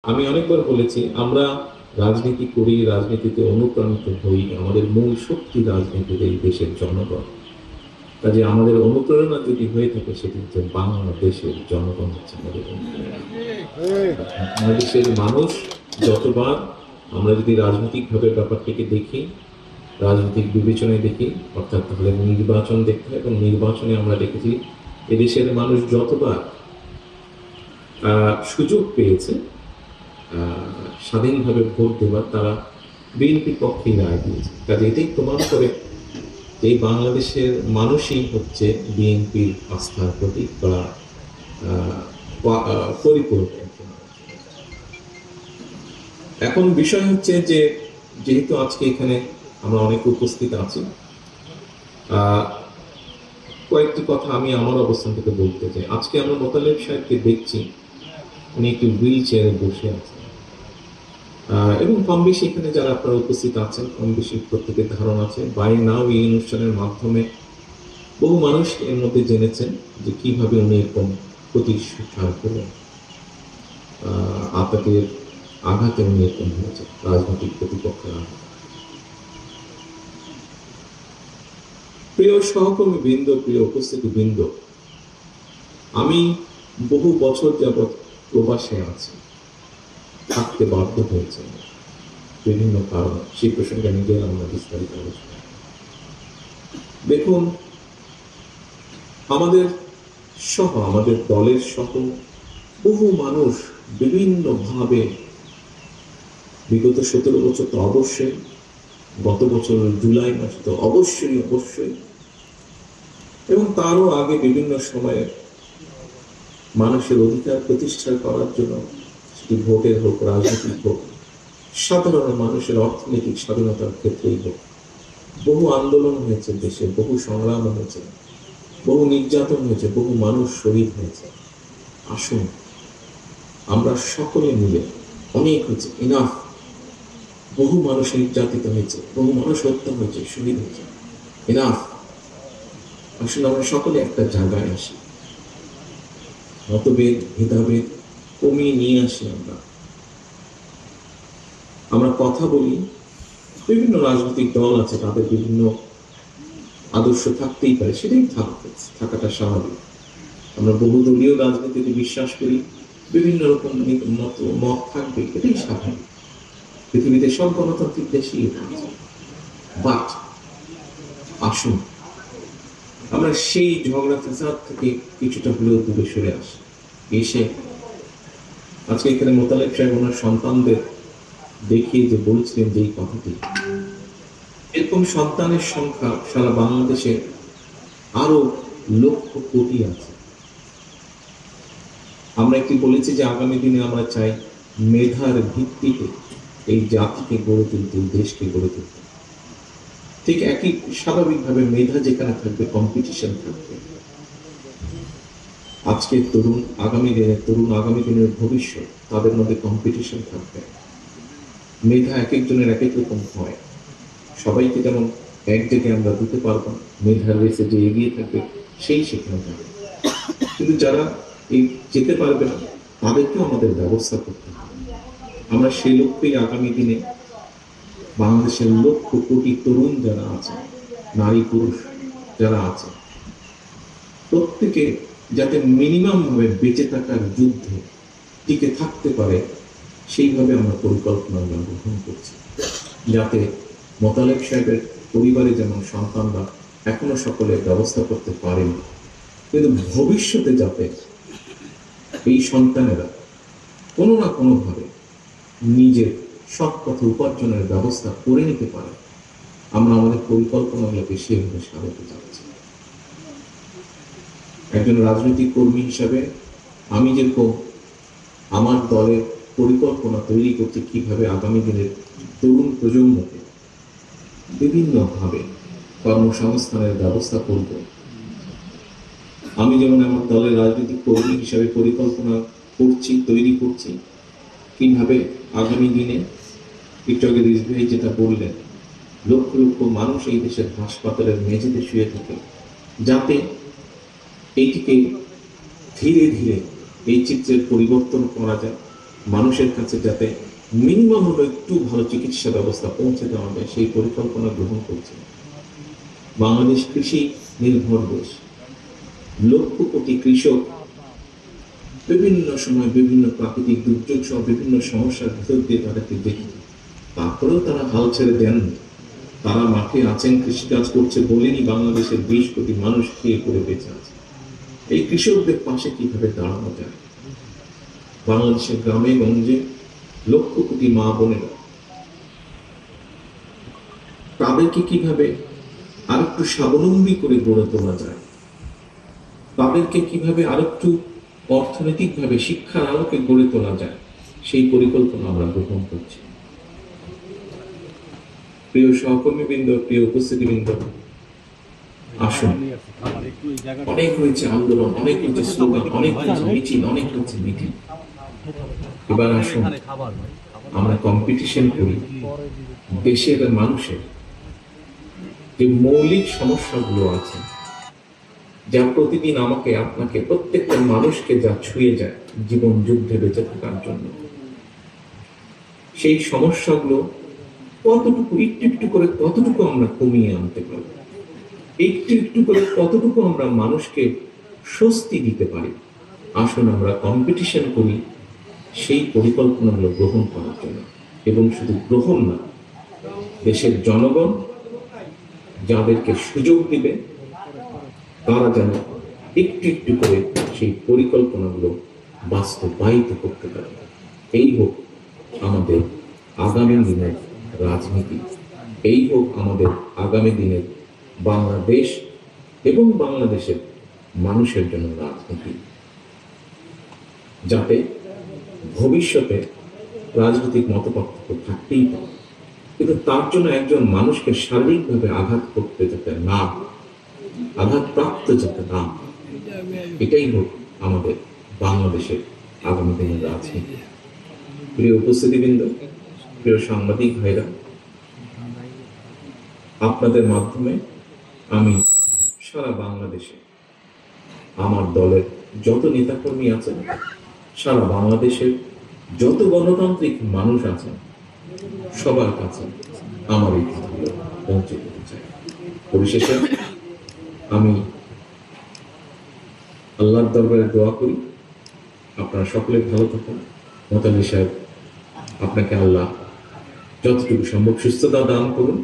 আমি অনেকবার বলেছি আমরা রাজনীতি করি, রাজনীতিতে অনুপ্রাণিত হই, আমাদের মূল শক্তি রাজনীতির এই দেশের জনগণ। কাজে আমাদের অনুপ্রেরণা যদি হয়ে থাকে সেটি হচ্ছে বাংলাদেশের জনগণ হচ্ছে আমাদের অনুপ্রেরণা। বাংলাদেশের মানুষ যতবার আমরা যদি রাজনৈতিকভাবে ব্যাপারটিকে দেখি, রাজনৈতিক বিবেচনায় দেখি, অর্থাৎ তাহলে নির্বাচন দেখতে হয়, এবং নির্বাচনে আমরা দেখেছি এদেশের মানুষ যতবার সুযোগ পেয়েছে স্বাধীনভাবে ভোট দেওয়ার, তারা বিএনপির পক্ষেই রায় দিয়েছে। কাজে এটাই প্রমাণ করে যে এই বাংলাদেশের মানুষই হচ্ছে বিএনপির আস্থার প্রতীক বা পরিপূরক। এখন বিষয় হচ্ছে যে যেহেতু আজকে এখানে আমরা অনেকে উপস্থিত আছি, কয়েকটি কথা আমি আমার অবস্থান থেকে বলতে চাই। আজকে আমরা মোতালেব সাহেবকে দেখছি, উনি একটি হুইল চেয়ারে বসে আছেন, এবং কম বেশি এখানে যারা আপনারা উপস্থিত আছেন কম বেশি প্রত্যেকের ধারণা আছে। বাই নাও এই অনুষ্ঠানের মাধ্যমে বহু মানুষ এর মধ্যে জেনেছেন যে কিভাবে উনি এরকম প্রতিষ্ঠান হলেন, আপনাদের আঘাতে উনি এরকম হয়েছে, রাজনৈতিক প্রতিপক্ষের আঘাত। প্রিয় সহকর্মী বৃন্দ, প্রিয় উপস্থিতি বৃন্দ, আমি বহু বছর যাবৎ প্রবাসে আছি, থাকতে বাধ্য হয়েছে বিভিন্ন কারণে। সেই প্রসঙ্গে আমি গেলাম না বিস্তারিত আলোচনা। দেখুন, আমাদের সহ, আমাদের দলের সহ বহু মানুষ বিভিন্নভাবে বিগত 17 বছর তো অবশ্যই, গত বছর জুলাই মাসে তো অবশ্যই অবশ্যই, এবং তারও আগে বিভিন্ন সময়ে মানুষের অধিকার প্রতিষ্ঠা করার জন্য, সেটি ভোটের হোক, রাজনৈতিক হোক, সাধারণ মানুষের অর্থনৈতিক স্বাধীনতার ক্ষেত্রেই হোক, বহু আন্দোলন হয়েছে দেশে, বহু সংগ্রাম হয়েছে, বহু নির্যাতন হয়েছে, বহু মানুষ শহীদ হয়েছে। আসুন আমরা সকলে মিলে, অনেক হয়েছে, ইনাফ, বহু মানুষ নির্যাতিত হয়েছে, বহু মানুষ হত্যা হয়েছে, শহীদ হয়েছে, ইনাফ। আসুন আমরা সকলে একটা জায়গায় আসি, মতভেদ ভেদাভেদ কমিয়ে নিয়ে আসি। আমরা কথা বলি। বিভিন্ন রাজনৈতিক দল আছে, তাদের বিভিন্ন আদর্শ থাকতেই পারে, সেটাই থাকাটা স্বাভাবিক। আমরা বহুদলীয় রাজনীতিতে বিশ্বাস করি, বিভিন্ন রকম মত থাকবে, এটাই স্বাভাবিক। পৃথিবীতে সব গণতান্ত্রিক দেশই আছে। বাট আসুন আমরা সেই ঝগড়া ফেসাদ থেকে কিছুটা হলেও দূরে সরে আসি। এসে আজকে এখানে মোতালেব সাহেব ওনার সন্তানদের দেখিয়ে যে বলছিলেন যেই কথাটি, এরকম সন্তানের সংখ্যা সারা বাংলাদেশে আরো লক্ষ কোটি আছে। আমরা একটি বলেছি যে আগামী দিনে আমরা চাই মেধার ভিত্তিতে এই জাতিকে গড়ে তুলতে, দেশকে গড়ে তুলতে। ঠিক একই স্বাভাবিকভাবে মেধা যেখানে থাকবে, কম্পিটিশন থাকবে। আজকের তরুণ আগামী দিনের ভবিষ্যৎ, তাদের মধ্যে কম্পিটিশন থাকবে। মেধা এক একজনের এক এক রকম হয়, সবাইকে যেমন এক জায়গায় আমরা দিতে পারবো না। মেধার রেসে যে এগিয়ে থাকবে সেই সেখানে যাবে, কিন্তু যারা এই যেতে পারবে না তাদেরকেও আমাদের ব্যবস্থা করতে হবে। আমরা সেই লক্ষ্যেই আগামী দিনে বাংলাদেশের লক্ষ কোটি তরুণ যারা আছে, নারী পুরুষ যারা আছে, প্রত্যেকে যাতে মিনিমাম ভাবে বেঁচে থাকার যুদ্ধে টিকে থাকতে পারে, সেইভাবে আমরা পরিকল্পনা গ্রহণ করছি। যাতে মোতালেব সাহেবের পরিবারে যেমন সন্তানরা এখনো সকলের ব্যবস্থা করতে পারেন, কিন্তু ভবিষ্যতে যাতে এই সন্তানেরা কোনো না কোনোভাবে নিজের সৎ পথে উপার্জনের ব্যবস্থা করে নিতে পারে, আমরা আমাদের পরিকল্পনাগুলোকে সেভাবে সাজাতে চাচ্ছি। একজন রাজনৈতিক কর্মী হিসাবে আমি যেরকম আমার দলের পরিকল্পনা তৈরি করতে, কিভাবে আগামী দিনের তরুণ প্রজন্মকে বিভিন্নভাবে কর্মসংস্থানের ব্যবস্থা করব, আমি যেমন আমার দলের রাজনৈতিক কর্মী হিসাবে পরিকল্পনা করছি, তৈরি করছি, কিভাবে আগামী দিনে একটু আগে রিজভি যেটা বললেন, লক্ষ লক্ষ মানুষ এই দেশের হাসপাতালের মেঝেতে শুয়ে থাকে, যাতে এইটিকে ধীরে ধীরে এই চিত্রের পরিবর্তন করা যায়। মানুষের কাছে যাতে মিনিমাম হলো একটু ভালো চিকিৎসা ব্যবস্থা পৌঁছে দেওয়া যায় সেই পরিকল্পনা গ্রহণ করছে। বাংলাদেশ কৃষি নির্ভর দেশ, লক্ষ কোটি কৃষক বিভিন্ন সময় বিভিন্ন প্রাকৃতিক দুর্যোগ সহ বিভিন্ন সমস্যার ভিতর দিয়ে তাদেরকে দেখি, তারপরেও তারা হাল ছেড়ে দেন। তারা মাঠে আছেন, কৃষিকাজ করছে বলেনি বাংলাদেশের 20 কোটি মানুষ খেয়ে পড়ে বেঁচে আছে। এই কৃষকদের পাশে কিভাবে দাঁড়ানো যায়? বাংলাদেশের গ্রামে গঞ্জে লক্ষ কোটি মা বোনেরা, তাদেরকে কিভাবে আরেকটু স্বাবলম্বী করে গড়ে তোলা যায়, তাদেরকে কিভাবে আরেকটু অর্থনৈতিকভাবে শিক্ষার আলোকে গড়ে তোলা যায়, সেই পরিকল্পনা আমরা গ্রহণ করছি। প্রিয় সহকর্মীবৃন্দ, প্রিয় উপস্থিতিবৃন্দ, আসুন, অনেক হয়েছে আন্দোলন, অনেক হয়েছে স্লোগান, অনেক হয়েছে মিছিল, অনেক হয়েছে মিটিং। এবার আসুন আমরা কম্পিটিশন করি দেশের মানুষের যে মৌলিক সমস্যাগুলো আছে, যা প্রতিদিন আমাকে, আপনাকে, প্রত্যেকটা মানুষকে যা ছুঁয়ে যায় জীবন যুদ্ধে বেঁচে থাকার জন্য, সেই সমস্যাগুলো কতটুকু একটু একটু করে কতটুকু আমরা কমিয়ে আনতে পারি, একটু একটু করে কতটুকু আমরা মানুষকে স্বস্তি দিতে পারি। আসুন আমরা কম্পিটিশন করি সেই পরিকল্পনাগুলো গ্রহণ করার জন্য। এবং শুধু গ্রহণ না, দেশের জনগণ যাদেরকে সুযোগ দিবে তারা যেন একটু একটু করে সেই পরিকল্পনাগুলো বাস্তবায়িত করতে পারে। এই হোক আমাদের আগামী দিনের রাজনীতি, এই হোক আমাদের আগামী দিনের বাংলাদেশ এবং বাংলাদেশের মানুষের জন্য রাজনীতি, যাতে ভবিষ্যতে রাজনৈতিক মতপার্থক্য থাকতেই পারে, কিন্তু তার জন্য একজন মানুষকে শারীরিকভাবে আঘাত করতে যাতে না, আঘাতপ্রাপ্ত যাতে না, এটাই হোক আমাদের বাংলাদেশের আগামী দিনের রাজনীতি। প্রিয় উপস্থিতিবৃন্দ, প্রিয় সাংবাদিক ভাইরা, আপনাদের মাধ্যমে আমি সারা বাংলাদেশে আমার দলের যত নেতাকর্মী আছেন, সারা বাংলাদেশের যত গণতান্ত্রিক মানুষ আছেন, সবার কাছে আমার এই কথাগুলো পৌঁছে দিতে চাই। পরিশেষে আমি আল্লাহর দরবারে দোয়া করি আপনারা সকলে ভালো থাকুন। মোতালি সাহেব, আপনাকে আল্লাহ যতটুকু সম্ভব সুস্থতা দান করুন।